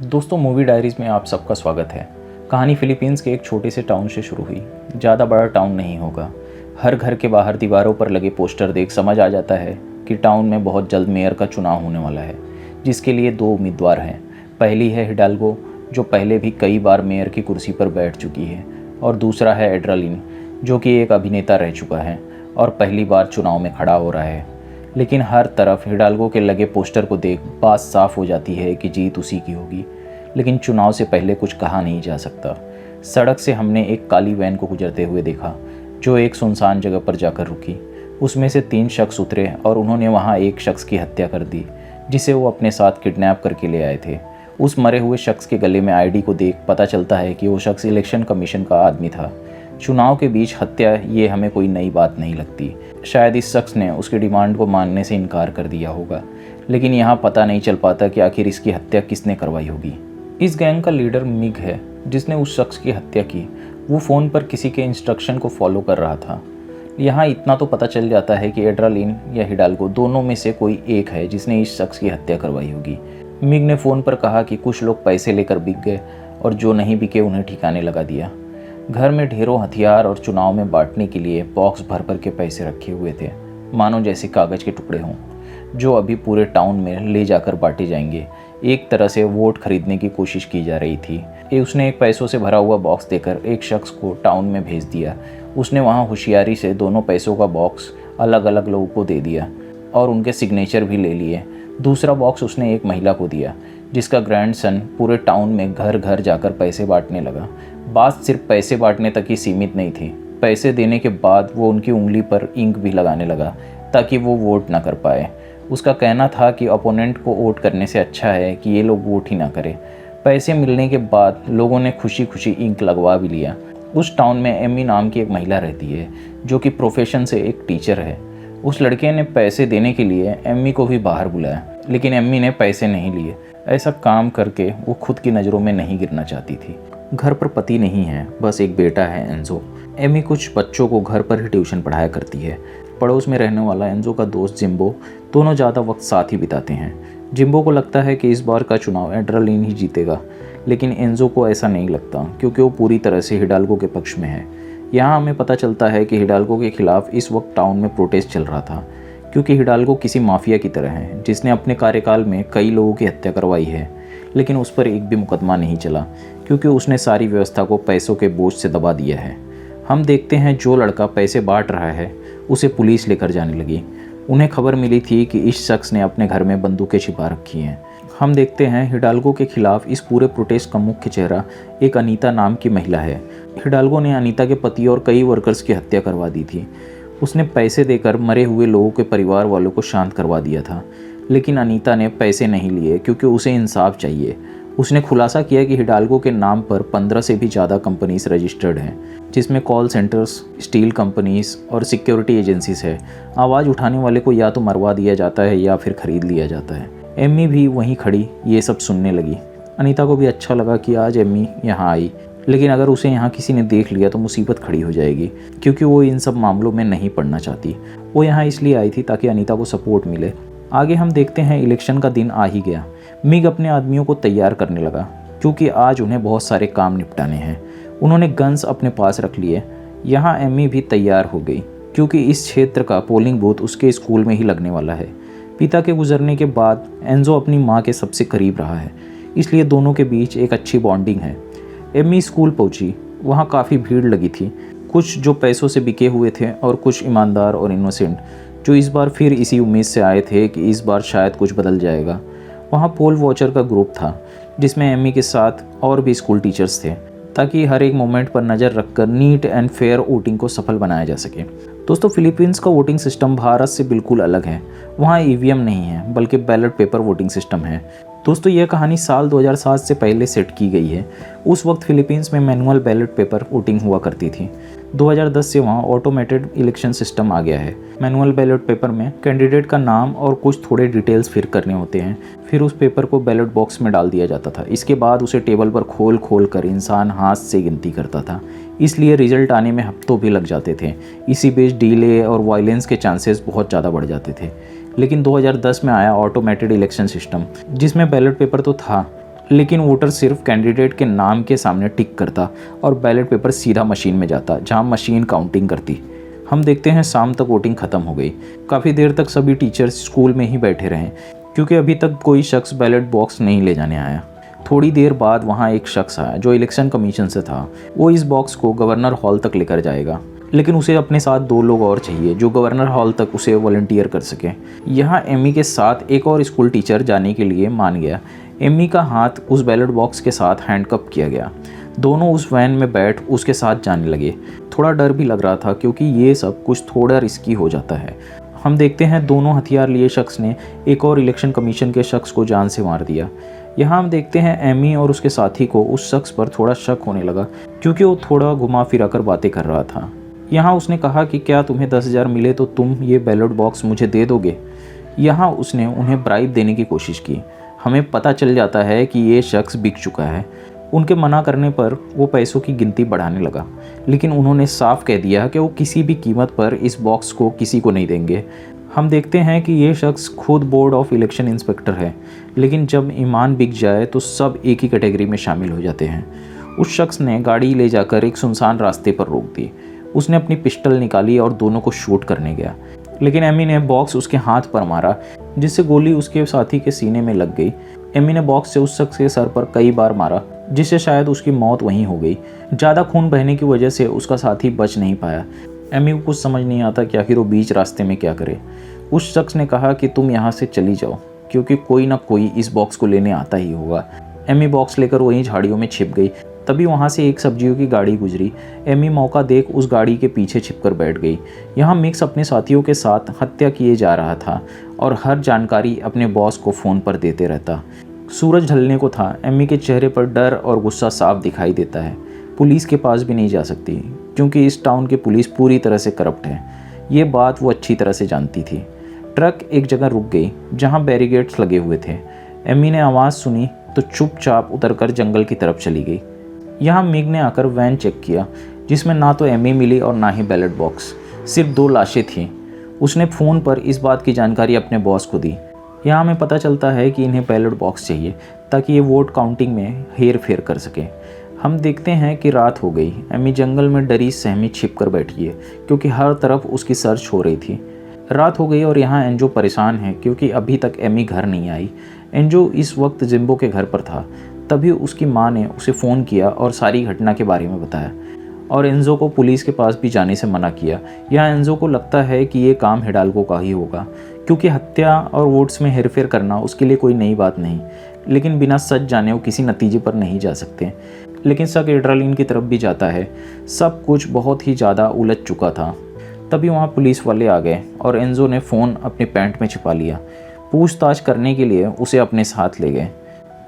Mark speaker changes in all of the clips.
Speaker 1: दोस्तों, movie diaries में आप सबका स्वागत है। कहानी फिलीपींस के एक छोटे से टाउन से शुरू हुई। ज़्यादा बड़ा टाउन नहीं होगा। हर घर के बाहर दीवारों पर लगे पोस्टर देख समझ आ जाता है कि टाउन में बहुत जल्द मेयर का चुनाव होने वाला है, जिसके लिए दो उम्मीदवार हैं। पहली है हिडाल्गो, जो पहले भी कई बार मेयर की कुर्सी पर बैठ चुकी है, और दूसरा है एड्रालिन, जो कि एक अभिनेता रह चुका है और पहली बार चुनाव में खड़ा हो रहा है। लेकिन हर तरफ हिडाल्गो के लगे पोस्टर को देख बात साफ हो जाती है कि जीत उसी की होगी। लेकिन चुनाव से पहले कुछ कहा नहीं जा सकता। सड़क से हमने एक काली वैन को गुजरते हुए देखा, जो एक सुनसान जगह पर जाकर रुकी। उसमें से 3 शख्स उतरे और उन्होंने वहां एक शख्स की हत्या कर दी, जिसे वो अपने साथ किडनैप करके ले आए थे। उस मरे हुए शख्स के गले में आईडी को देख पता चलता है कि वो शख्स इलेक्शन कमीशन का आदमी था। चुनाव के बीच हत्या, ये हमें कोई नई बात नहीं लगती। शायद इस शख्स ने उसकी डिमांड को मानने से इनकार कर दिया होगा, लेकिन यहाँ पता नहीं चल पाता कि आखिर इसकी हत्या किसने करवाई होगी। इस गैंग का लीडर मिग है, जिसने उस शख्स की हत्या की। वो फ़ोन पर किसी के इंस्ट्रक्शन को फॉलो कर रहा था। यहाँ इतना तो पता चल जाता है कि एड्रालिन या हिडाल्गो दोनों में से कोई एक है जिसने इस शख्स की हत्या करवाई होगी। मिग ने फ़ोन पर कहा कि कुछ लोग पैसे लेकर बिक गए और जो नहीं बिके उन्हें ठिकाने लगा दिया। घर में ढेरों हथियार और चुनाव में बांटने के लिए बॉक्स भर भर के पैसे रखे हुए थे, मानो जैसे कागज़ के टुकड़े हों, जो अभी पूरे टाउन में ले जाकर बांटे जाएंगे। एक तरह से वोट खरीदने की कोशिश की जा रही थी। उसने एक पैसों से भरा हुआ बॉक्स देकर एक शख्स को टाउन में भेज दिया। उसने वहाँ होशियारी से दोनों पैसों का बॉक्स अलग अलग लोगों को दे दिया और उनके सिग्नेचर भी ले लिए। दूसरा बॉक्स उसने एक महिला को दिया, जिसका ग्रैंडसन पूरे टाउन में घर घर जाकर पैसे बांटने लगा। बात सिर्फ पैसे बांटने तक ही सीमित नहीं थी। पैसे देने के बाद वो उनकी उंगली पर इंक भी लगाने लगा, ताकि वो वोट ना कर पाए। उसका कहना था कि अपोनेंट को वोट करने से अच्छा है कि ये लोग वोट ही ना करें। पैसे मिलने के बाद लोगों ने खुशी खुशी इंक लगवा भी लिया। उस टाउन में एमी नाम की एक महिला रहती है, जो कि प्रोफेशन से एक टीचर है। उस लड़के ने पैसे देने के लिए एमी को भी बाहर बुलाया, लेकिन एमी ने पैसे नहीं लिए। ऐसा काम करके वो खुद की नज़रों में नहीं गिरना चाहती थी। घर पर पति नहीं है, बस एक बेटा है, एंजो। एमी कुछ बच्चों को घर पर ही ट्यूशन पढ़ाया करती है। पड़ोस में रहने वाला एंजो का दोस्त जिम्बो, दोनों ज़्यादा वक्त साथ ही बिताते हैं। जिम्बो को लगता है कि इस बार का चुनाव एड्रालिन ही जीतेगा, लेकिन एंजो को ऐसा नहीं लगता, क्योंकि वो पूरी तरह से हिडाल्गो के पक्ष में है। यहाँ हमें पता चलता है कि हिडाल्गो के खिलाफ इस वक्त टाउन में प्रोटेस्ट चल रहा था, क्योंकि हिडाल्गो किसी माफिया की तरह है, जिसने अपने कार्यकाल में कई लोगों की हत्या करवाई है। लेकिन उस पर एक भी मुकदमा नहीं चला, क्योंकि उसने सारी व्यवस्था को पैसों के बोझ से दबा दिया है। हम देखते हैं जो लड़का पैसे बांट रहा है उसे पुलिस लेकर जाने लगी। उन्हें खबर मिली थी कि इस शख्स ने अपने घर में बंदूकें छिपा रखी हैं। हम देखते हैं हिडाल्गो के खिलाफ इस पूरे प्रोटेस्ट का मुख्य चेहरा एक अनीता नाम की महिला है। हिडाल्गो ने अनीता के पति और कई वर्कर्स की हत्या करवा दी थी। उसने पैसे देकर मरे हुए लोगों के परिवार वालों को शांत करवा दिया था, लेकिन अनीता ने पैसे नहीं लिए, क्योंकि उसे इंसाफ चाहिए। उसने खुलासा किया कि हिडाल्गो के नाम पर 15 से भी ज़्यादा कंपनीज रजिस्टर्ड हैं, जिसमें कॉल सेंटर्स, स्टील कंपनीज और सिक्योरिटी एजेंसीज है। आवाज़ उठाने वाले को या तो मरवा दिया जाता है या फिर ख़रीद लिया जाता है। एम्मी भी वहीं खड़ी ये सब सुनने लगी। अनीता को भी अच्छा लगा कि आज एम्मी यहाँ आई, लेकिन अगर उसे यहाँ किसी ने देख लिया तो मुसीबत खड़ी हो जाएगी, क्योंकि वो इन सब मामलों में नहीं पड़ना चाहती। वो यहाँ इसलिए आई थी ताकि अनीता को सपोर्ट मिले। आगे हम देखते हैं इलेक्शन का दिन आ ही गया। मिग अपने आदमियों को तैयार करने लगा, क्योंकि आज उन्हें बहुत सारे काम निपटाने हैं। उन्होंने गन्स अपने पास रख लिए। यहाँ एमी भी तैयार हो गई, क्योंकि इस क्षेत्र का पोलिंग बूथ उसके स्कूल में ही लगने वाला है। पिता के गुजरने के बाद एंजो अपनी माँ के सबसे करीब रहा है, इसलिए दोनों के बीच एक अच्छी बॉन्डिंग है। एमी स्कूल पहुंची। वहाँ काफ़ी भीड़ लगी थी, कुछ जो पैसों से बिके हुए थे और कुछ ईमानदार और इनोसेंट, जो इस बार फिर इसी उम्मीद से आए थे कि इस बार शायद कुछ बदल जाएगा। वहाँ पोल वॉचर का ग्रुप था, जिसमें एमी के साथ और भी स्कूल टीचर्स थे, ताकि हर एक मोमेंट पर नज़र रखकर नीट एंड फेयर वोटिंग को सफल बनाया जा सके। दोस्तों, फिलीपींस का वोटिंग सिस्टम भारत से बिल्कुल अलग है। वहाँ ईवीएम नहीं है, बल्कि बैलेट पेपर वोटिंग सिस्टम है। दोस्तों, यह कहानी साल 2007 से पहले सेट की गई है। उस वक्त फिलीपींस में मैनुअल बैलेट पेपर वोटिंग हुआ करती थी। 2010 से वहाँ ऑटोमेटेड इलेक्शन सिस्टम आ गया है। मैनुअल बैलेट पेपर में कैंडिडेट का नाम और कुछ थोड़े डिटेल्स फिल करने होते हैं। फिर उस पेपर को बैलेट बॉक्स में डाल दिया जाता था। इसके बाद उसे टेबल पर खोल कर इंसान हाथ से गिनती करता था, इसलिए रिजल्ट आने में हफ्तों भी लग जाते थे। इसी बीच डिले और वायलेंस के चांसेस बहुत ज़्यादा बढ़ जाते थे। लेकिन 2010 में आया ऑटोमेटेड इलेक्शन सिस्टम, जिसमें बैलेट पेपर तो था, लेकिन वोटर सिर्फ कैंडिडेट के नाम के सामने टिक करता और बैलेट पेपर सीधा मशीन में जाता, जहां मशीन काउंटिंग करती। हम देखते हैं शाम तक वोटिंग ख़त्म हो गई। काफ़ी देर तक सभी टीचर्स स्कूल में ही बैठे रहे, क्योंकि अभी तक कोई शख्स बैलेट बॉक्स नहीं ले जाने आया। थोड़ी देर बाद वहाँ एक शख्स आया जो इलेक्शन कमीशन से था। वो इस बॉक्स को गवर्नर हॉल तक लेकर जाएगा, लेकिन उसे अपने साथ 2 लोग और चाहिए जो गवर्नर हॉल तक उसे वॉलंटियर कर सके। यहाँ एमी के साथ एक और स्कूल टीचर जाने के लिए मान गया। एमी का हाथ उस बैलेट बॉक्स के साथ हैंडकप किया गया। दोनों उस वैन में बैठ उसके साथ जाने लगे। थोड़ा डर भी लग रहा था, क्योंकि ये सब कुछ थोड़ा रिस्की हो जाता है। हम देखते हैं दोनों हथियार लिए शख्स ने एक और इलेक्शन कमीशन के शख्स को जान से मार दिया। यहाँ हम देखते हैं एमी और उसके साथी को उस शख्स पर थोड़ा शक होने लगा, क्योंकि वो थोड़ा घुमा फिरा कर बातें कर रहा था। यहाँ उसने कहा कि क्या तुम्हें 10,000 मिले तो तुम ये बैलेट बॉक्स मुझे दे दोगे। यहाँ उसने उन्हें ब्राइब देने की कोशिश की। हमें पता चल जाता है कि ये शख्स बिक चुका है। उनके मना करने पर वो पैसों की गिनती बढ़ाने लगा, लेकिन उन्होंने साफ कह दिया कि वो किसी भी कीमत पर इस बॉक्स को किसी को नहीं देंगे। हम देखते हैं कि ये शख्स खुद बोर्ड ऑफ इलेक्शन इंस्पेक्टर है, लेकिन जब ईमान बिक जाए तो सब एक ही कैटेगरी में शामिल हो जाते हैं। उस शख्स ने गाड़ी ले जाकर एक सुनसान रास्ते पर रोक दी। उसने अपनी पिस्टल निकाली और दोनों को शूट करने गया, लेकिन एमी ने बॉक्स उसके हाथ पर मारा, जिससे गोली उसके साथी के सीने में लग गई। एमी ने बॉक्स से उस शख्स के सर पर कई बार मारा, जिससे शायद उसकी मौत वहीं हो गई। ज़्यादा खून बहने की वजह से उसका साथी बच नहीं पाया। एमी को कुछ समझ नहीं आता कि आखिर वो बीच रास्ते में क्या करे। उस शख्स ने कहा कि तुम यहाँ से चली जाओ, क्योंकि कोई ना कोई इस बॉक्स को लेने आता ही होगा। एमी बॉक्स लेकर वहीं झाड़ियों में छिप गई। तभी वहाँ से एक सब्जियों की गाड़ी गुजरी। एमी मौका देख उस गाड़ी के पीछे छिपकर बैठ गई। यहाँ मिक्स अपने साथियों के साथ हत्या किए जा रहा था और हर जानकारी अपने बॉस को फ़ोन पर देते रहता। सूरज ढलने को था। एमी के चेहरे पर डर और गुस्सा साफ दिखाई देता है। पुलिस के पास भी नहीं जा सकती, क्योंकि इस टाउन की पुलिस पूरी तरह से करप्ट है। ये बात वो अच्छी तरह से जानती थी। ट्रक एक जगह रुक गई जहाँ बैरिकेड्स लगे हुए थे। एमी ने आवाज़ सुनी तो चुपचाप उतरकर जंगल की तरफ चली गई। यहाँ मिग ने आकर वैन चेक किया, जिसमें ना तो एमी मिली और ना ही बैलेट बॉक्स, सिर्फ 2 लाशें थीं। उसने फ़ोन पर इस बात की जानकारी अपने बॉस को दी। यहाँ हमें पता चलता है कि इन्हें बैलेट बॉक्स चाहिए ताकि ये वोट काउंटिंग में हेर फेर कर सके। हम देखते हैं कि रात हो गई। एमी जंगल में डरी सहमी छिप कर बैठी है, क्योंकि हर तरफ उसकी सर्च हो रही थी। रात हो गई और यहाँ एंजो परेशान है, क्योंकि अभी तक एमी घर नहीं आई। एंजो इस वक्त जिम्बो के घर पर था। तभी उसकी माँ ने उसे फ़ोन किया और सारी घटना के बारे में बताया, और एंजो को पुलिस के पास भी जाने से मना किया। यहाँ एंजो को लगता है कि ये काम हिडाल्गो का ही होगा, क्योंकि हत्या और वोट्स में हेरफेर करना उसके लिए कोई नई बात नहीं, लेकिन बिना सच जाने वो किसी नतीजे पर नहीं जा सकते। लेकिन शक एड्रेनलिन की तरफ भी जाता है। सब कुछ बहुत ही ज़्यादा उलझ चुका था। तभी वहाँ पुलिस वाले आ गए और एंजो ने फ़ोन अपने पैंट में छिपा लिया। पूछताछ करने के लिए उसे अपने साथ ले गए,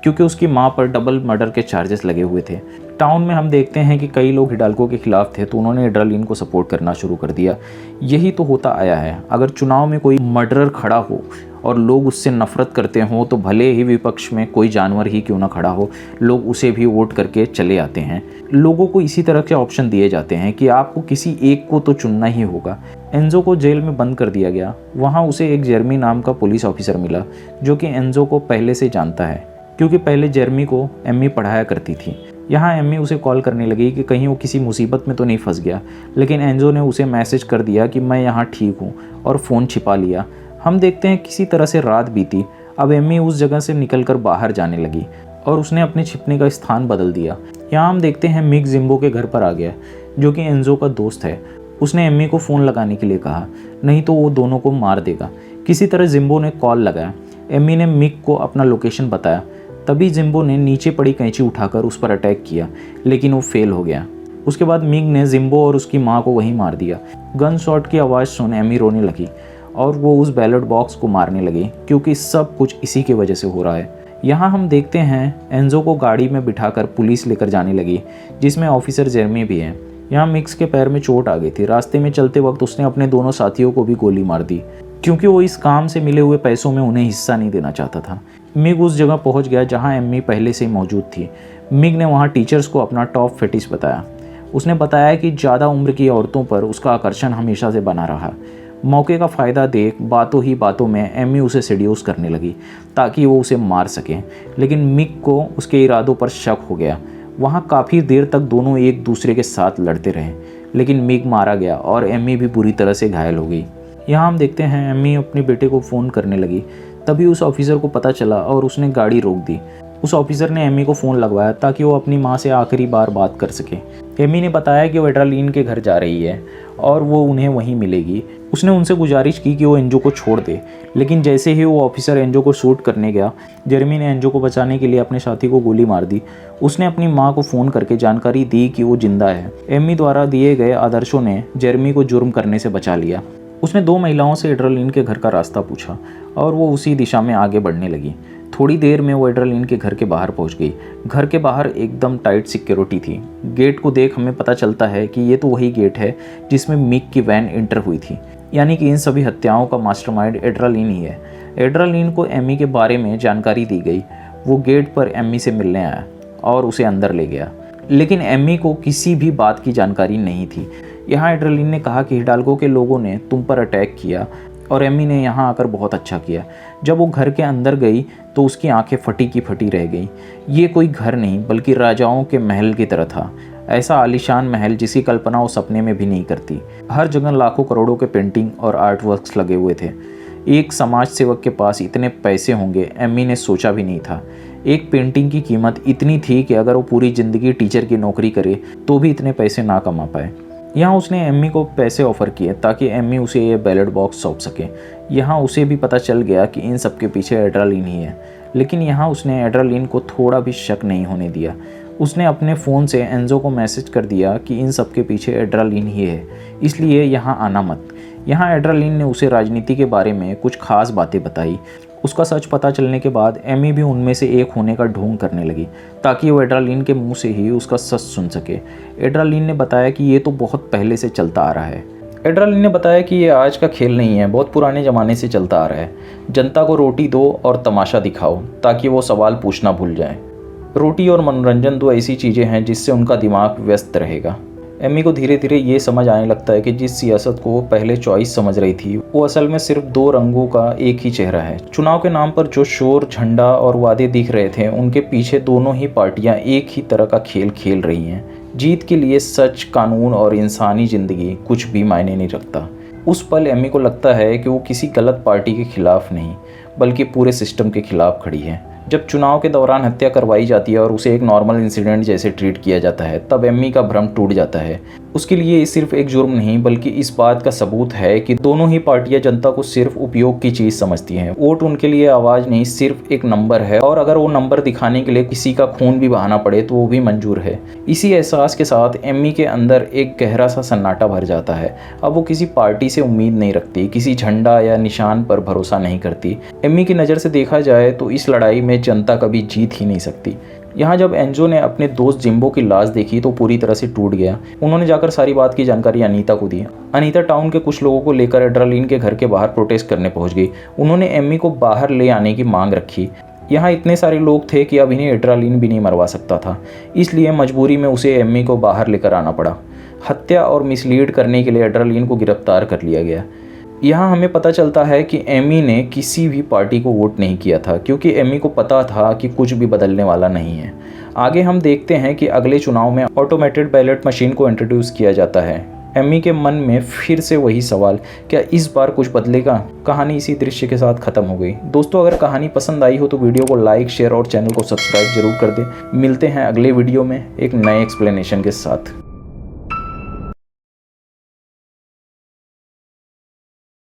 Speaker 1: क्योंकि उसकी मां पर डबल मर्डर के चार्जेस लगे हुए थे। टाउन में हम देखते हैं कि कई लोग हिडाल्गो के खिलाफ थे, तो उन्होंने एड्रेनलिन को सपोर्ट करना शुरू कर दिया। यही तो होता आया है। अगर चुनाव में कोई मर्डरर खड़ा हो और लोग उससे नफरत करते हों, तो भले ही विपक्ष में कोई जानवर ही क्यों ना खड़ा हो, लोग उसे भी वोट करके चले आते हैं। लोगों को इसी तरह के ऑप्शन दिए जाते हैं कि आपको किसी एक को तो चुनना ही होगा। एंजो को जेल में बंद कर दिया गया। वहाँ उसे एक जेरमी नाम का पुलिस ऑफिसर मिला, जो कि एंजो को पहले से जानता है, क्योंकि पहले जेरमी को एमी पढ़ाया करती थी। यहाँ एमी उसे कॉल करने लगी कि कहीं वो किसी मुसीबत में तो नहीं फंस गया, लेकिन एंजो ने उसे मैसेज कर दिया कि मैं यहाँ ठीक हूँ, और फ़ोन छिपा लिया। हम देखते हैं किसी तरह से रात बीती। अब एमी उस जगह से निकलकर बाहर जाने लगी और उसने अपने छिपने का स्थान बदल दिया। यहाँ हम देखते हैं मिग जिम्बो के घर पर आ गया, जो कि एंजो का दोस्त है। उसने एमी को फ़ोन लगाने के लिए कहा, नहीं तो वो दोनों को मार देगा। किसी तरह जिम्बो ने कॉल लगाया। एमी ने मिग को अपना लोकेशन बताया। तभी जिम्बो ने नीचे पड़ी कैंची उठाकर उस पर अटैक किया, लेकिन वो फेल हो गया। उसके बाद मिग ने जिम्बो और उसकी माँ को वहीं मार दिया। गन शॉट की आवाज़ सुन एमी रोने लगी और वो उस बैलेट बॉक्स को मारने लगी, क्योंकि सब कुछ इसी की वजह से हो रहा है। यहाँ हम देखते हैं एंजो को गाड़ी में बिठाकर पुलिस लेकर जाने लगी, जिसमें ऑफिसर जेरमी भी है। यहाँ मिक्स के पैर में चोट आ गई थी। रास्ते में चलते वक्त उसने अपने दोनों साथियों को भी गोली मार दी, क्योंकि वो इस काम से मिले हुए पैसों में उन्हें हिस्सा नहीं देना चाहता था। मिग उस जगह पहुंच गया जहां एमी पहले से ही मौजूद थी। मिग ने वहां टीचर्स को अपना टॉप फेटिश बताया। उसने बताया कि ज़्यादा उम्र की औरतों पर उसका आकर्षण हमेशा से बना रहा। मौके का फ़ायदा देख बातों ही बातों में एमी उसे सेड्यूस करने लगी ताकि वो उसे मार सके, लेकिन मिक को उसके इरादों पर शक हो गया। वहाँ काफ़ी देर तक दोनों एक दूसरे के साथ लड़ते रहे, लेकिन मिक मारा गया और एमी भी बुरी तरह से घायल हो गई। यहाँ हम देखते हैं एमी अपने बेटे को फ़ोन करने लगी, तभी उस ऑफिसर को पता चला और उसने गाड़ी रोक दी। उस ऑफिसर ने एमी को फ़ोन लगवाया ताकि वो अपनी माँ से आखिरी बार बात कर सके। एमी ने बताया कि वो एड्रेनालिन के घर जा रही है और वो उन्हें वहीं मिलेगी। उसने उनसे गुजारिश की कि वो एंजो को छोड़ दे, लेकिन जैसे ही वो ऑफिसर एंजो को शूट करने गया, जेरेमी ने एंजो को बचाने के लिए अपने साथी को गोली मार दी। उसने अपनी माँ को फ़ोन करके जानकारी दी कि वो जिंदा है। एमी द्वारा दिए गए आदर्शों ने जेरेमी को जुर्म करने से बचा लिया। उसने 2 महिलाओं से एड्रेनालिन के घर का रास्ता पूछा और वो उसी दिशा में आगे बढ़ने लगी। थोड़ी देर में वो एड्रेनालिन के घर के बाहर पहुंच गई। घर के बाहर एकदम टाइट सिक्योरिटी थी। गेट को देख हमें पता चलता है कि ये तो वही गेट है जिसमें मिक की वैन एंटर हुई थी, यानी कि इन सभी हत्याओं का मास्टरमाइंड एड्रेनालिन ही है। एड्रेनालिन को एमी के बारे में जानकारी दी गई। वो गेट पर एमी से मिलने आया और उसे अंदर ले गया, लेकिन एमी को किसी भी बात की जानकारी नहीं थी। यहाँ एड्रेनालिन ने कहा कि हिडाल्गो के लोगों ने तुम पर अटैक किया और एमी ने यहाँ आकर बहुत अच्छा किया। जब वो घर के अंदर गई तो उसकी आंखें फटी की फटी रह गई। ये कोई घर नहीं बल्कि राजाओं के महल की तरह था। ऐसा आलीशान महल जिसकी कल्पना वो सपने में भी नहीं करती। हर जगह लाखों करोड़ों के पेंटिंग और आर्ट वर्क्स लगे हुए थे। एक समाज सेवक के पास इतने पैसे होंगे एमी ने सोचा भी नहीं था। एक पेंटिंग की कीमत इतनी थी कि अगर वो पूरी ज़िंदगी टीचर की नौकरी करे तो भी इतने पैसे ना कमा पाए। यहाँ उसने एमी को पैसे ऑफ़र किए ताकि एमी उसे ये बैलेट बॉक्स सौंप सके। यहाँ उसे भी पता चल गया कि इन सब के पीछे एड्रेनालिन ही है, लेकिन यहाँ उसने एड्रेनालिन को थोड़ा भी शक नहीं होने दिया। उसने अपने फ़ोन से एंजो को मैसेज कर दिया कि इन सब के पीछे एड्रेनालिन ही है, इसलिए यहाँ आना मत। यहाँ एड्रेनालिन ने उसे राजनीति के बारे में कुछ खास बातें बताई। उसका सच पता चलने के बाद एमी भी उनमें से एक होने का ढोंग करने लगी ताकि वो एड्रेनालिन के मुंह से ही उसका सच सुन सके। एड्रेनालिन ने बताया कि ये तो बहुत पहले से चलता आ रहा है। एड्रेनालिन ने बताया कि ये आज का खेल नहीं है, बहुत पुराने ज़माने से चलता आ रहा है। जनता को रोटी दो और तमाशा दिखाओ ताकि वो सवाल पूछना भूल जाए। रोटी और मनोरंजन 2 ऐसी चीज़ें हैं जिससे उनका दिमाग व्यस्त रहेगा। एमी को धीरे धीरे ये समझ आने लगता है कि जिस सियासत को वो पहले चॉइस समझ रही थी वो असल में सिर्फ 2 रंगों का एक ही चेहरा है। चुनाव के नाम पर जो शोर, झंडा और वादे दिख रहे थे, उनके पीछे दोनों ही पार्टियां एक ही तरह का खेल खेल रही हैं। जीत के लिए सच, कानून और इंसानी ज़िंदगी कुछ भी मायने नहीं रखता। उस पल एमी को लगता है कि वो किसी गलत पार्टी के खिलाफ नहीं बल्कि पूरे सिस्टम के खिलाफ खड़ी है। जब चुनाव के दौरान हत्या करवाई जाती है और उसे एक नॉर्मल इंसिडेंट जैसे ट्रीट किया जाता है, तब एमी का भ्रम टूट जाता है। उसके लिए ये सिर्फ एक जुर्म नहीं बल्कि इस बात का सबूत है कि दोनों ही पार्टियां जनता को सिर्फ उपयोग की चीज़ समझती हैं। वोट उनके लिए आवाज़ नहीं, सिर्फ एक नंबर है, और अगर वो नंबर दिखाने के लिए किसी का खून भी बहाना पड़े तो वो भी मंजूर है। इसी एहसास के साथ एमी के अंदर एक गहरा सा सन्नाटा भर जाता है। अब वो किसी पार्टी से उम्मीद नहीं रखती, किसी झंडा या निशान पर भरोसा नहीं करती। एमी की नज़र से देखा जाए तो इस लड़ाई में जनता कभी जीत ही नहीं सकती। यहाँ जब एंजो ने अपने दोस्त जिम्बो की लाश देखी तो पूरी तरह से टूट गया। उन्होंने जाकर सारी बात की जानकारी अनीता को दी। अनीता टाउन के कुछ लोगों को लेकर एड्रेनालिन के घर के बाहर प्रोटेस्ट करने पहुंच गई। उन्होंने एमी को बाहर ले आने की मांग रखी। यहाँ इतने सारे लोग थे कि अब इन्हें एड्रेनालिन भी नहीं मरवा सकता था, इसलिए मजबूरी में उसे एमी को बाहर लेकर आना पड़ा। हत्या और मिसलीड करने के लिए एड्रेनालिन को गिरफ्तार कर लिया गया। यहाँ हमें पता चलता है कि एमी ने किसी भी पार्टी को वोट नहीं किया था, क्योंकि एमी को पता था कि कुछ भी बदलने वाला नहीं है। आगे हम देखते हैं कि अगले चुनाव में ऑटोमेटेड बैलेट मशीन को इंट्रोड्यूस किया जाता है। एमी के मन में फिर से वही सवाल, क्या इस बार कुछ बदलेगा? कहानी इसी दृश्य के साथ खत्म हो गई। दोस्तों, अगर कहानी पसंद आई हो तो वीडियो को लाइक, शेयर और चैनल को सब्सक्राइब जरूर कर दें। मिलते हैं अगले वीडियो में एक नए एक्सप्लेनेशन के साथ।